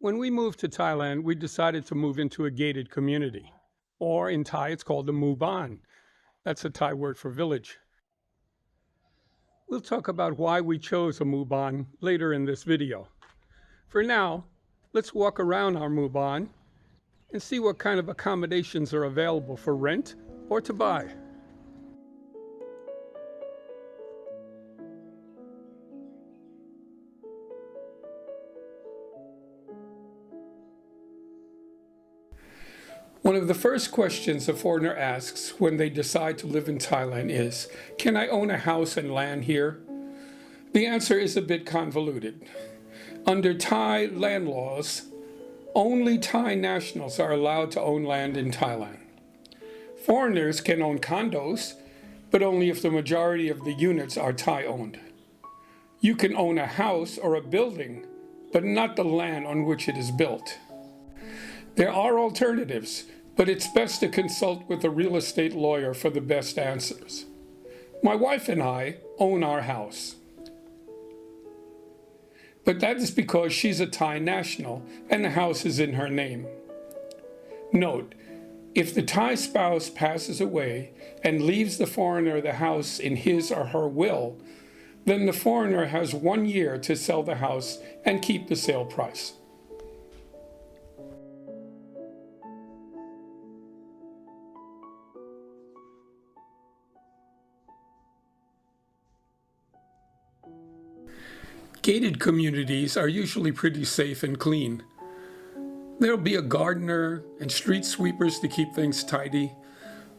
When we moved to Thailand, we decided to move into a gated community, or in Thai, it's called a muban. That's a Thai word for village. We'll talk about why we chose a muban later in this video. For now, let's walk around our muban and see what kind of accommodations are available for rent or to buy. One of the first questions a foreigner asks when they decide to live in Thailand is, can I own a house and land here? The answer is a bit convoluted. Under Thai land laws, only Thai nationals are allowed to own land in Thailand. Foreigners can own condos, but only if the majority of the units are Thai-owned. You can own a house or a building, but not the land on which it is built. There are alternatives, but it's best to consult with a real estate lawyer for the best answers. My wife and I own our house. But that is because she's a Thai national and the house is in her name. Note, if the Thai spouse passes away and leaves the foreigner the house in his or her will, then the foreigner has 1 year to sell the house and keep the sale price. Gated communities are usually pretty safe and clean. There'll be a gardener and street sweepers to keep things tidy.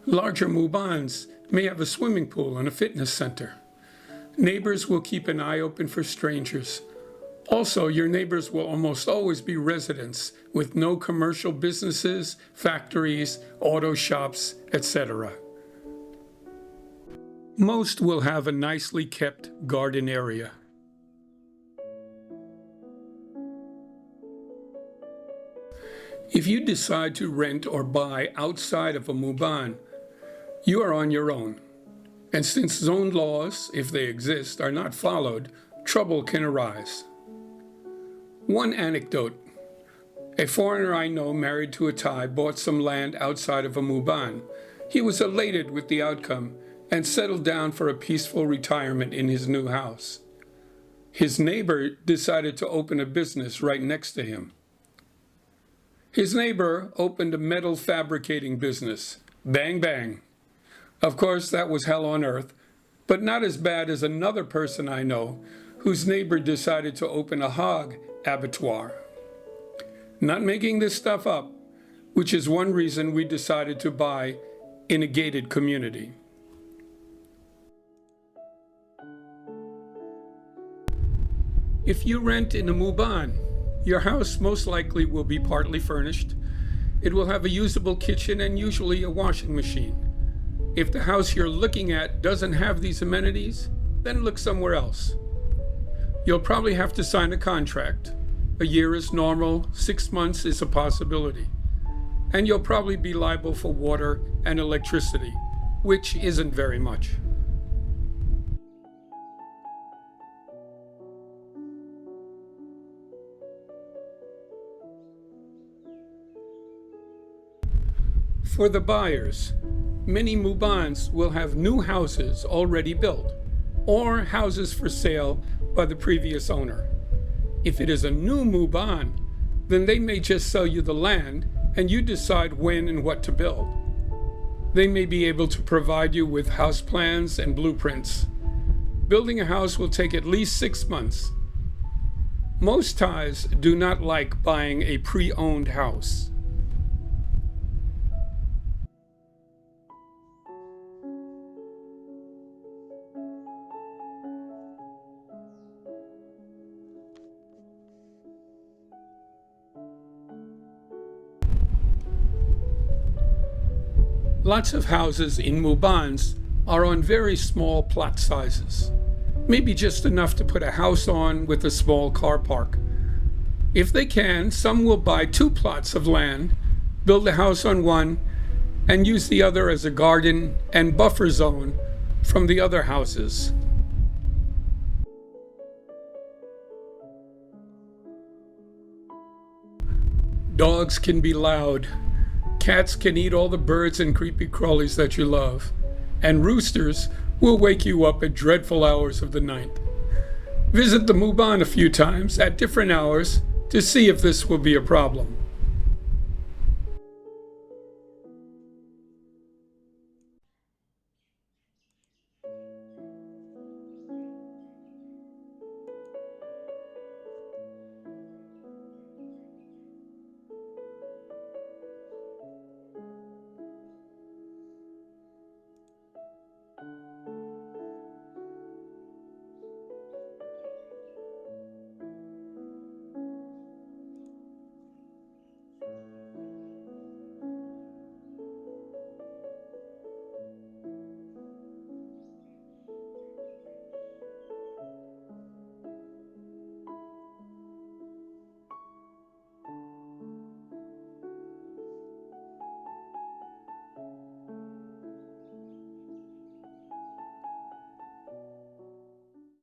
Larger mubans may have a swimming pool and a fitness center. Neighbors will keep an eye open for strangers. Also, your neighbors will almost always be residents with no commercial businesses, factories, auto shops, etc. Most will have a nicely kept garden area. If you decide to rent or buy outside of a muban, you are on your own. And since zone laws, if they exist, are not followed, trouble can arise. One anecdote. A foreigner I know married to a Thai bought some land outside of a muban. He was elated with the outcome and settled down for a peaceful retirement in his new house. His neighbor decided to open a business right next to him. His neighbor opened a metal fabricating business. Bang, bang. Of course, that was hell on earth, but not as bad as another person I know whose neighbor decided to open a hog abattoir. Not making this stuff up, which is one reason we decided to buy in a gated community. If you rent in a muban, your house most likely will be partly furnished. It will have a usable kitchen and usually a washing machine. If the house you're looking at doesn't have these amenities, then look somewhere else. You'll probably have to sign a contract. A year is normal, 6 months is a possibility. And you'll probably be liable for water and electricity, which isn't very much. For the buyers, many mubans will have new houses already built, or houses for sale by the previous owner. If it is a new muban, then they may just sell you the land and you decide when and what to build. They may be able to provide you with house plans and blueprints. Building a house will take at least 6 months. Most Thais do not like buying a pre-owned house. Lots of houses in mubans are on very small plot sizes, maybe just enough to put a house on with a small car park. If they can, some will buy 2 plots of land, build a house on one, and use the other as a garden and buffer zone from the other houses. Dogs can be loud. Cats can eat all the birds and creepy crawlies that you love. And roosters will wake you up at dreadful hours of the night. Visit the Mubaan a few times at different hours to see if this will be a problem.